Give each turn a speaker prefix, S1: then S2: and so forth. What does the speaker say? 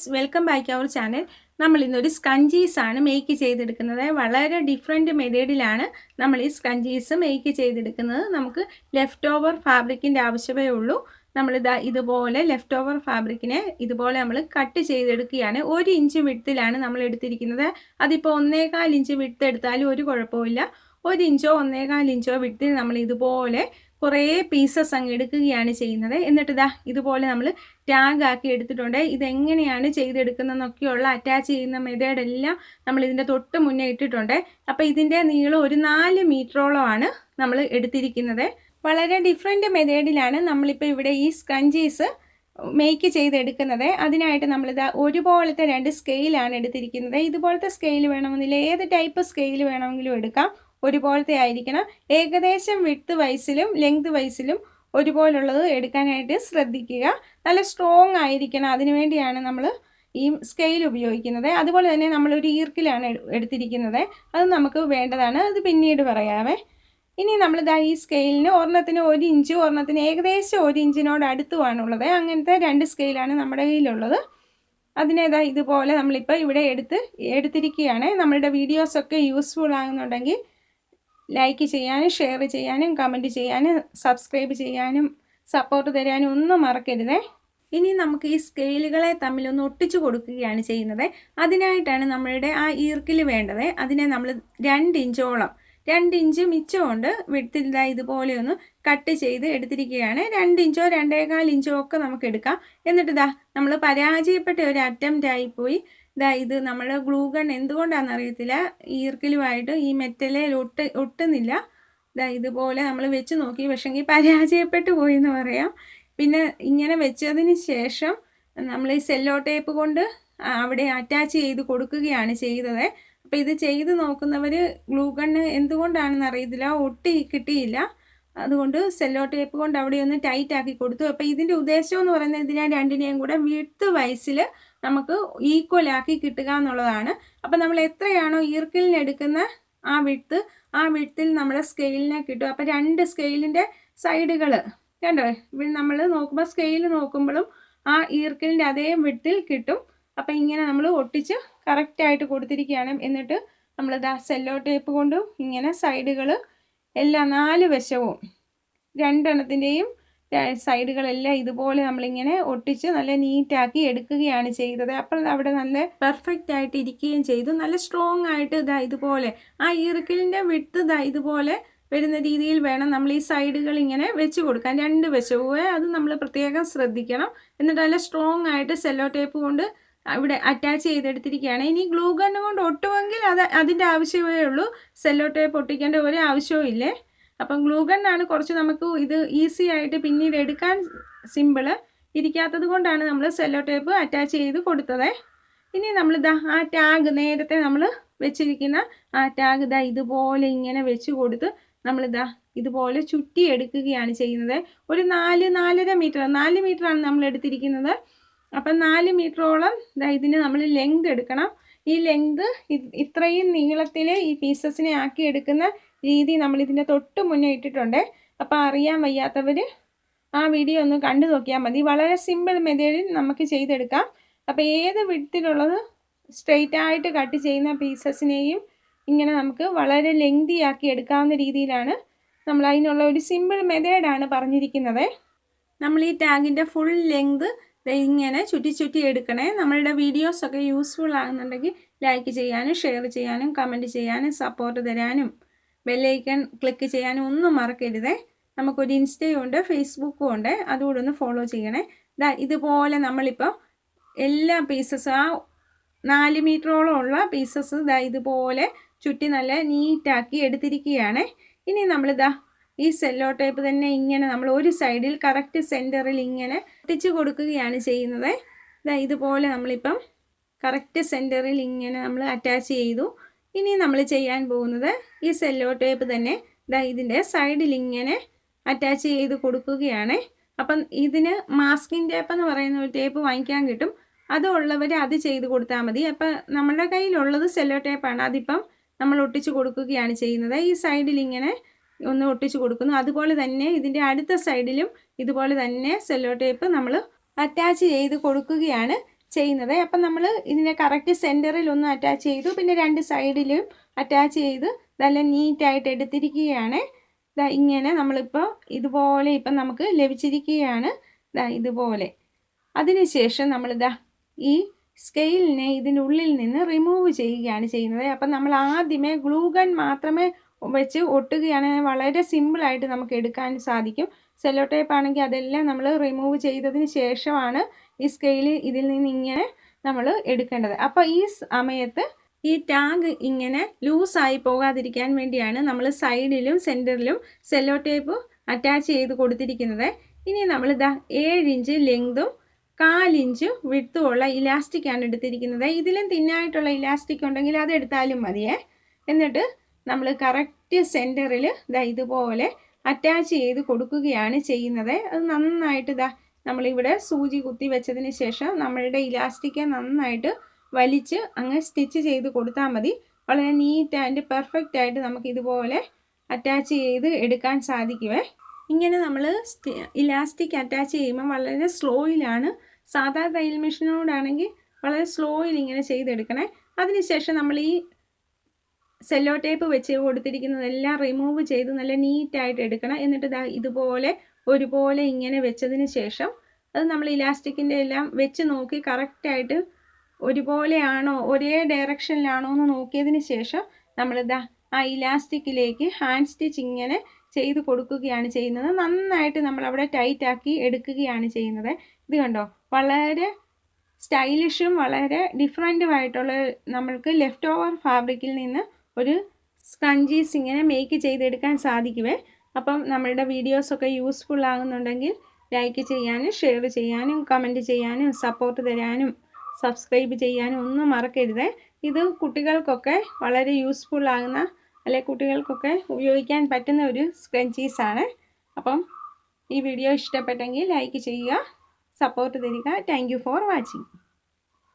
S1: Guys, welcome back our channel. നമ്മൾ ഇന്നൊരു സ്കഞ്ചീസ് ആണ് മേക്ക് ചെയ്തെടുക്കുന്നത്. വളരെ ഡിഫറെൻറ്റ് മെത്തേഡിലാണ് നമ്മൾ ഈ സ്കഞ്ചീസ് മേക്ക് ചെയ്തെടുക്കുന്നത്. നമുക്ക് ലെഫ്റ്റ് ഓവർ ഫാബ്രിക്കിൻ്റെ ആവശ്യമേ ഉള്ളൂ. നമ്മളിതാ ഇതുപോലെ ലെഫ്റ്റ് ഓവർ ഫാബ്രിക്കിനെ ഇതുപോലെ നമ്മൾ കട്ട് ചെയ്തെടുക്കുകയാണ്. 1 ഇഞ്ച് വിഡ്ത്തിലാണ് നമ്മൾ എടുത്തിരിക്കുന്നത്. അതിപ്പോൾ 1.25 ഇഞ്ച് വിഡ്ത്ത് എടുത്താലും ഒരു കുഴപ്പമില്ല. 1 ഇഞ്ചോ 1.25 ഇഞ്ചോ വിഡ്ത്തിൽ നമ്മൾ ഇതുപോലെ കുറേ പീസസ് അങ്ങ് എടുക്കുകയാണ് ചെയ്യുന്നത്. എന്നിട്ട് ഇതാ ഇതുപോലെ നമ്മൾ ടാഗ് ആക്കി എടുത്തിട്ടുണ്ട്. ഇതെങ്ങനെയാണ് ചെയ്തെടുക്കുന്നതെന്നൊക്കെയുള്ള അറ്റാച്ച് ചെയ്യുന്ന മെത്തേഡെല്ലാം നമ്മൾ ഇതിൻ്റെ തൊട്ട് മുന്നേ ഇട്ടിട്ടുണ്ട്. അപ്പോൾ ഇതിൻ്റെ നീളം ഒരു 4 മീറ്ററോളമാണ് നമ്മൾ എടുത്തിരിക്കുന്നത്. വളരെ ഡിഫറെൻറ്റ് മെത്തേഡിലാണ് നമ്മളിപ്പോൾ ഇവിടെ ഈ സ്ക്രഞ്ചീസ് മേക്ക് ചെയ്തെടുക്കുന്നത്. അതിനായിട്ട് നമ്മളിത് ഒരുപോലത്തെ 2 സ്കെയിലാണ് എടുത്തിരിക്കുന്നത്. ഇതുപോലത്തെ സ്കെയിൽ വേണമെന്നില്ല, ഏത് ടൈപ്പ് സ്കെയിൽ വേണമെങ്കിലും എടുക്കാം. ഒരുപോലത്തെ ആയിരിക്കണം. ഏകദേശം വിഡ്ത്ത് വൈസിലും ലെങ്ത് വൈസിലും ഒരുപോലുള്ളത് എടുക്കാനായിട്ട് ശ്രദ്ധിക്കുക. നല്ല സ്ട്രോങ് ആയിരിക്കണം. അതിനുവേണ്ടിയാണ് നമ്മൾ ഈ സ്കെയിൽ ഉപയോഗിക്കുന്നത്. അതുപോലെ തന്നെ നമ്മളൊരു ഈർക്കിലാണ് എടുത്തിരിക്കുന്നത്. അത് നമുക്ക് വേണ്ടതാണ്, അത് പിന്നീട് പറയാമേ. ഇനി നമ്മളിതാ ഈ സ്കെയിലിന് ഒരെണ്ണത്തിന് 1 ഇഞ്ച്, ഒരെണ്ണത്തിന് ഏകദേശം 1 ഇഞ്ചിനോട് അടുത്തുമാണുള്ളത്. അങ്ങനത്തെ 2 സ്കെയിലാണ് നമ്മുടെ കയ്യിലുള്ളത്. അതിനേതാ ഇതുപോലെ നമ്മളിപ്പോൾ ഇവിടെ എടുത്തിരിക്കുകയാണ്. നമ്മളുടെ വീഡിയോസൊക്കെ യൂസ്ഫുൾ ആകുന്നുണ്ടെങ്കിൽ ലൈക്ക് ചെയ്യാനും ഷെയർ ചെയ്യാനും കമൻറ്റ് ചെയ്യാനും സബ്സ്ക്രൈബ് ചെയ്യാനും സപ്പോർട്ട് തരാനും ഒന്നും മറക്കരുതേ. ഇനി നമുക്ക് ഈ സ്കെയിലുകളെ തമ്മിലൊന്ന് ഒട്ടിച്ചു കൊടുക്കുകയാണ് ചെയ്യുന്നത്. അതിനായിട്ടാണ് നമ്മളുടെ ആ ഈർക്കിൽ വേണ്ടത്. അതിനെ നമ്മൾ 2 ഇഞ്ചോളം 2 ഇഞ്ച് മിച്ചമുണ്ട് വിഡ്ത്തിൽ ഇതുപോലെ ഒന്ന് കട്ട് ചെയ്ത് എടുത്തിരിക്കുകയാണ്. 2 ഇഞ്ചോ 2.25 ഇഞ്ചോ ഒക്കെ നമുക്ക് എടുക്കാം. എന്നിട്ട് നമ്മൾ പരാജയപ്പെട്ട ഒരു അറ്റംപ്റ്റ് ആയിപ്പോയി. ഇത് നമ്മുടെ ഗ്ലൂ ഗൺ എന്തുകൊണ്ടാണെന്ന് അറിയത്തില്ല, ഈർക്കിലുമായിട്ട് ഈ മെറ്റലിൽ ഒട്ടുന്നില്ല. ഇതുപോലെ നമ്മൾ വെച്ച് നോക്കി, പക്ഷെങ്കിൽ പരാജയപ്പെട്ടു പോയി എന്ന് പറയാം. പിന്നെ ഇങ്ങനെ വെച്ചതിന് ശേഷം നമ്മൾ ഈ സെല്ലോ ടേപ്പ് കൊണ്ട് അവിടെ അറ്റാച്ച് ചെയ്ത് കൊടുക്കുകയാണ് ചെയ്തത്. അപ്പോൾ ഇത് ചെയ്ത് നോക്കുന്നവർ ഗ്ലൂ ഗണ്ണ് എന്തുകൊണ്ടാണെന്ന് അറിയത്തില്ല, ഒട്ടി കിട്ടിയില്ല. അതുകൊണ്ട് സെല്ലോ ടേപ്പ് കൊണ്ട് അവിടെ ഒന്ന് ടൈറ്റ് ആക്കി കൊടുത്തു. അപ്പോൾ ഇതിൻ്റെ ഉദ്ദേശം എന്ന് പറയുന്നത് ഇതിനെ രണ്ടിനെയും കൂടെ വിഡ്ത്ത് വൈസിൽ നമുക്ക് ഈക്വലാക്കി കിട്ടുക എന്നുള്ളതാണ്. അപ്പം നമ്മൾ എത്രയാണോ ഈർക്കിലിന് എടുക്കുന്ന ആ വിഡ്ത്തിൽ നമ്മുടെ സ്കെയിലിനെ കിട്ടും. അപ്പോൾ 2 സ്കെയിലിൻ്റെ സൈഡുകൾ കണ്ടോ, ഇവിടെ നമ്മൾ നോക്കുമ്പോൾ സ്കെയിൽ നോക്കുമ്പോഴും ആ ഈർക്കിലിൻ്റെ അതേ വിഡ്ത്തിൽ കിട്ടും. അപ്പം ഇങ്ങനെ നമ്മൾ ഒട്ടിച്ച് കറക്റ്റായിട്ട് കൊടുത്തിരിക്കുകയാണ്. എന്നിട്ട് നമ്മൾ സെല്ലോ ടേപ്പ് കൊണ്ടും ഇങ്ങനെ സൈഡുകൾ എല്ലാം 4 വശവും 2 എണ്ണത്തിൻ്റെയും സൈഡുകളെല്ലാം ഇതുപോലെ നമ്മളിങ്ങനെ ഒട്ടിച്ച് നല്ല നീറ്റാക്കി എടുക്കുകയാണ് ചെയ്തത്. അപ്പോൾ അവിടെ നല്ല പെർഫെക്റ്റ് ആയിട്ട് ഇരിക്കുകയും ചെയ്തു. നല്ല സ്ട്രോങ് ആയിട്ട് ഇതുപോലെ ആ ഈർക്കിലിൻ്റെ വിഡ്ത്ത് ഇതുപോലെ വരുന്ന രീതിയിൽ വേണം നമ്മൾ ഈ സൈഡുകൾ ഇങ്ങനെ വെച്ച് കൊടുക്കാൻ. 2 വശവും അത് നമ്മൾ പ്രത്യേകം ശ്രദ്ധിക്കണം. എന്നിട്ട് നല്ല സ്ട്രോങ് ആയിട്ട് സെല്ലോ ടേപ്പ് കൊണ്ട് ഇവിടെ അറ്റാച്ച് ചെയ്തെടുത്തിരിക്കുകയാണ്. ഇനി ഗ്ലൂ ഗണ്ണ് കൊണ്ട് ഒട്ടുമെങ്കിൽ അതിൻ്റെ ആവശ്യമേ ഉള്ളൂ. സെല്ലോ ടേപ്പ് ഒട്ടിക്കേണ്ട ഒരു ആവശ്യവും ഇല്ലേ. അപ്പം ഗ്ലൂ ഗണ്ണാണ് കുറച്ച് നമുക്ക് ഇത് ഈസി ആയിട്ട് പിന്നീട് എടുക്കാൻ സിമ്പിള് ഇരിക്കാത്തത് കൊണ്ടാണ് നമ്മൾ സെല്ലോ ടേപ്പ് അറ്റാച്ച് ചെയ്ത് കൊടുത്തത്. ഇനി നമ്മൾ ആ ടാഗ് നേരത്തെ നമ്മൾ വെച്ചിരിക്കുന്ന ആ ടാഗ് ഇതുപോലെ ഇങ്ങനെ വെച്ച് കൊടുത്ത് നമ്മൾ ഇതുപോലെ ചുറ്റി എടുക്കുകയാണ് ചെയ്യുന്നത്. ഒരു 4-4.5 മീറ്റർ, 4 മീറ്ററാണ് നമ്മൾ എടുത്തിരിക്കുന്നത്. അപ്പം 4 മീറ്ററോളം ഇതിന് നമ്മൾ ലെങ്ത് എടുക്കണം. ഈ ലെങ്ത് ഇത്രയും നീളത്തിൽ ഈ പീസസിനെ ആക്കി എടുക്കുന്ന രീതി നമ്മൾ ഇതിൻ്റെ തൊട്ട് മുന്നേ ഇട്ടിട്ടുണ്ട്. അപ്പോൾ അറിയാൻ വയ്യാത്തവർ ആ വീഡിയോ ഒന്ന് കണ്ടു നോക്കിയാൽ മതി. വളരെ സിമ്പിൾ മെത്തേഡിൽ നമുക്ക് ചെയ്തെടുക്കാം. അപ്പോൾ ഏത് വിഡ്ത്തിലുള്ളത് സ്ട്രെയിറ്റ് ആയിട്ട് കട്ട് ചെയ്യുന്ന പീസസിനെയും ഇങ്ങനെ നമുക്ക് വളരെ ലെങ്തി ആക്കി എടുക്കാവുന്ന രീതിയിലാണ് നമ്മൾ അതിനുള്ള ഒരു സിമ്പിൾ മെത്തേഡാണ് പറഞ്ഞിരിക്കുന്നത്. നമ്മൾ ഈ ടാഗിൻ്റെ ഫുൾ ലെങ്ത് ഇങ്ങനെ ചുറ്റി എടുക്കണേ. നമ്മളുടെ വീഡിയോസൊക്കെ യൂസ്ഫുൾ ആകുന്നുണ്ടെങ്കിൽ ലൈക്ക് ചെയ്യാനും ഷെയർ ചെയ്യാനും കമൻറ്റ് ചെയ്യാനും സപ്പോർട്ട് തരാനും ബെല്ലൈക്കൺ ക്ലിക്ക് ചെയ്യാനും ഒന്നും മറക്കരുതേ. നമുക്കൊരു ഇൻസ്റ്റയും ഉണ്ട്, ഫേസ്ബുക്കും ഉണ്ട്, അതുകൂടെ ഒന്ന് ഫോളോ ചെയ്യണേ. ഇതുപോലെ നമ്മളിപ്പോൾ എല്ലാ പീസസും ആ 4 മീറ്ററോളം ഉള്ള പീസസ് ഇതുപോലെ ചുറ്റി നല്ല നീറ്റാക്കി എടുത്തിരിക്കുകയാണ്. ഇനി നമ്മളിതാ ഈ സെല്ലോ ടേപ്പ് തന്നെ ഇങ്ങനെ നമ്മൾ ഒരു സൈഡിൽ കറക്റ്റ് സെൻറ്ററിൽ ഇങ്ങനെ ഒട്ടിച്ച് കൊടുക്കുകയാണ് ചെയ്യുന്നത്. ഇതുപോലെ നമ്മളിപ്പം കറക്റ്റ് സെൻറ്ററിൽ ഇങ്ങനെ നമ്മൾ അറ്റാച്ച് ചെയ്തു. ഇനി നമ്മൾ ചെയ്യാൻ പോകുന്നത് ഈ സെല്ലോ ടേപ്പ് തന്നെ ഇതിൻ്റെ സൈഡിൽ ഇങ്ങനെ അറ്റാച്ച് ചെയ്ത് കൊടുക്കുകയാണ്. അപ്പം ഇതിന് മാസ്കിംഗ് ടേപ്പ് എന്ന് പറയുന്ന ഒരു ടേപ്പ് വാങ്ങിക്കാൻ കിട്ടും. അതുള്ളവർ അത് ചെയ്ത് കൊടുത്താൽ മതി. അപ്പം നമ്മുടെ കയ്യിലുള്ളത് സെല്ലോ ടേപ്പാണ്. അതിപ്പം നമ്മൾ ഒട്ടിച്ച് കൊടുക്കുകയാണ് ചെയ്യുന്നത്. ഈ സൈഡിൽ ഇങ്ങനെ ഒന്ന് ഒട്ടിച്ച് കൊടുക്കുന്നു. അതുപോലെ തന്നെ ഇതിൻ്റെ അടുത്ത സൈഡിലും ഇതുപോലെ തന്നെ സെല്ലോ ടേപ്പ് നമ്മൾ അറ്റാച്ച് ചെയ്ത് കൊടുക്കുകയാണ് ചെയ്യുന്നത്. അപ്പം നമ്മൾ ഇതിനെ കറക്റ്റ് സെൻറ്ററിലൊന്ന് അറ്റാച്ച് ചെയ്തു, പിന്നെ 2 സൈഡിലും അറ്റാച്ച് ചെയ്ത് നല്ല നീറ്റായിട്ട് എടുത്തിരിക്കുകയാണ്. ഇങ്ങനെ നമ്മളിപ്പോൾ ഇതുപോലെ ഇപ്പം നമുക്ക് ലഭിച്ചിരിക്കുകയാണ്. ഇതുപോലെ. അതിനുശേഷം നമ്മളിതാ ഈ സ്കെയിലിനെ ഇതിനുള്ളിൽ നിന്ന് റിമൂവ് ചെയ്യുകയാണ് ചെയ്യുന്നത്. അപ്പം നമ്മൾ ആദ്യമേ ഗ്ലൂ ഗൺ മാത്രമേ വെച്ച് ഒട്ടുകയാണെങ്കിൽ വളരെ സിമ്പിളായിട്ട് നമുക്ക് എടുക്കാൻ സാധിക്കും. സെല്ലോ ടേപ്പ് ആണെങ്കിൽ അതെല്ലാം നമ്മൾ റിമൂവ് ചെയ്തതിന് ശേഷമാണ് ഈ സ്കെയിൽ ഇതിൽ നിന്ന് ഇങ്ങനെ നമ്മൾ എടുക്കേണ്ടത്. അപ്പോൾ ഈ സമയത്ത് ഈ ടാഗ് ഇങ്ങനെ ലൂസായി പോകാതിരിക്കാൻ വേണ്ടിയാണ് നമ്മൾ സൈഡിലും സെൻറ്ററിലും സെല്ലോ ടേപ്പ് അറ്റാച്ച് ചെയ്ത് കൊടുത്തിരിക്കുന്നത്. ഇനി നമ്മളിതാ 7 ഇഞ്ച് ലെങ്തും 1/4 ഇഞ്ച് വിഡ്ത്തുമുള്ള ഇലാസ്റ്റിക്കാണ് എടുത്തിരിക്കുന്നത്. ഇതിലും തിന്നായിട്ടുള്ള ഇലാസ്റ്റിക് ഉണ്ടെങ്കിൽ അത് എടുത്താലും മതിയേ. എന്നിട്ട് നമ്മൾ കറക്റ്റ് സെൻറ്ററിൽ ഇതുപോലെ അറ്റാച്ച് ചെയ്ത് കൊടുക്കുകയാണ് ചെയ്യുന്നത്. അത് നന്നായിട്ട് നമ്മളിവിടെ സൂചി കുത്തി വെച്ചതിന് ശേഷം നമ്മളുടെ ഇലാസ്റ്റിക് നന്നായിട്ട് വലിച്ച് അങ്ങ് സ്റ്റിച്ച് ചെയ്ത് കൊടുത്താൽ മതി. വളരെ നീറ്റ് ആൻഡ് പെർഫെക്റ്റ് ആയിട്ട് നമുക്ക് ഇതുപോലെ അറ്റാച്ച് ചെയ്ത് എടുക്കാൻ സാധിക്കുമേ. ഇങ്ങനെ നമ്മൾ ഇലാസ്റ്റിക് അറ്റാച്ച് ചെയ്യുമ്പോൾ വളരെ സ്ലോയിലാണ്. സാധാ തയ്യൽ മെഷീനോടാണെങ്കിൽ വളരെ സ്ലോയിൽ ഇങ്ങനെ ചെയ്തെടുക്കണേ. അതിനുശേഷം നമ്മൾ ഈ സെല്ലോ ടേപ്പ് വെച്ച് കൊടുത്തിരിക്കുന്നതെല്ലാം റിമൂവ് ചെയ്ത് നല്ല നീറ്റായിട്ട് എടുക്കണം. എന്നിട്ട് ഇതുപോലെ ഒരുപോലെ ഇങ്ങനെ വെച്ചതിന് ശേഷം അത് നമ്മൾ ഇലാസ്റ്റിക്കിൻ്റെ എല്ലാം വെച്ച് നോക്കി കറക്റ്റായിട്ട് ഒരുപോലെയാണോ ഒരേ ഡയറക്ഷനിലാണോ എന്ന് നോക്കിയതിന് ശേഷം നമ്മളിതാ ആ ഇലാസ്റ്റിക്കിലേക്ക് ഹാൻഡ് സ്റ്റിച്ച് ഇങ്ങനെ ചെയ്ത് കൊടുക്കുകയാണ് ചെയ്യുന്നത്. നന്നായിട്ട് നമ്മളവിടെ ടൈറ്റാക്കി എടുക്കുകയാണ് ചെയ്യുന്നത്. ഇത് കണ്ടോ, വളരെ സ്റ്റൈലിഷും വളരെ ഡിഫറൻറ്റുമായിട്ടുള്ള നമ്മൾക്ക് ലെഫ്റ്റ് ഓവർ ഫാബ്രിക്കിൽ നിന്ന് ഒരു സ്ക്രഞ്ചീസ് ഇങ്ങനെ മേക്ക് ചെയ്തെടുക്കാൻ സാധിക്കുമേ. അപ്പം നമ്മളുടെ വീഡിയോസൊക്കെ യൂസ്ഫുൾ ആകുന്നുണ്ടെങ്കിൽ ലൈക്ക് ചെയ്യാനും ഷെയർ ചെയ്യാനും കമൻറ്റ് ചെയ്യാനും സപ്പോർട്ട് തരാനും സബ്സ്ക്രൈബ് ചെയ്യാനും ഒന്നും മറക്കരുത്. ഇത് കുട്ടികൾക്കൊക്കെ വളരെ യൂസ്ഫുൾ ആകുന്ന അല്ലെങ്കിൽ കുട്ടികൾക്കൊക്കെ ഉപയോഗിക്കാൻ പറ്റുന്ന ഒരു സ്ക്രഞ്ചീസാണ്. അപ്പം ഈ വീഡിയോ ഇഷ്ടപ്പെട്ടെങ്കിൽ ലൈക്ക് ചെയ്യുക, സപ്പോർട്ട് തരിക. Thank you for watching.